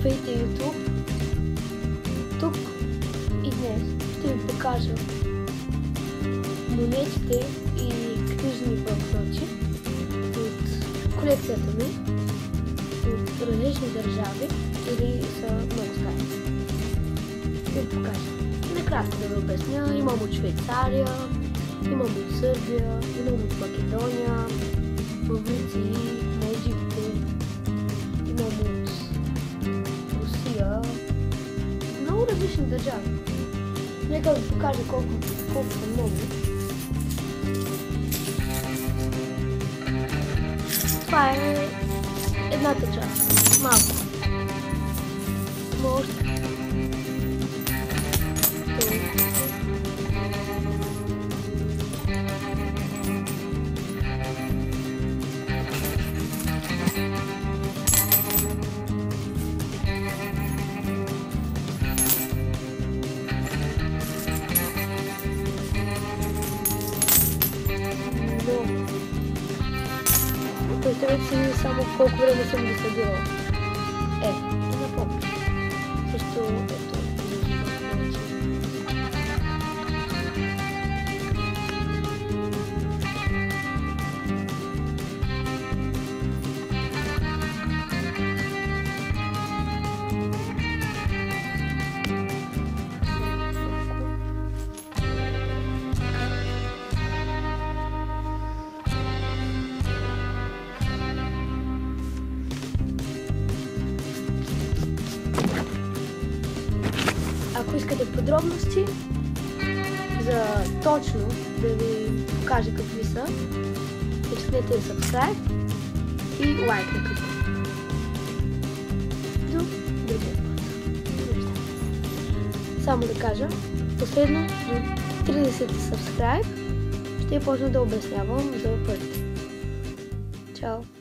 Здравейте, YouTube! Тук и днес ще ви покажа монетите и книжни банкноти от колекцията ми от различни държави или са много стари. Ще ви покажа. Накратко да ви обясня. Имам от Швейцария, имам от Сърбия, имам от Македония, Мавриций, на Египет, имам от Русия, много различни държави. Нека да ви покажа колко са много. Това е едната част, малко. Може. Представете си само колко време съм ги събирала. И напомня. Също ето. Ако искате подробности за точно да ви покажа какви са, натиснете subscribe и лайк на клипа. До другия път. Само да кажа, последно до 30 subscribe ще почна да обяснявам за първите. Чао!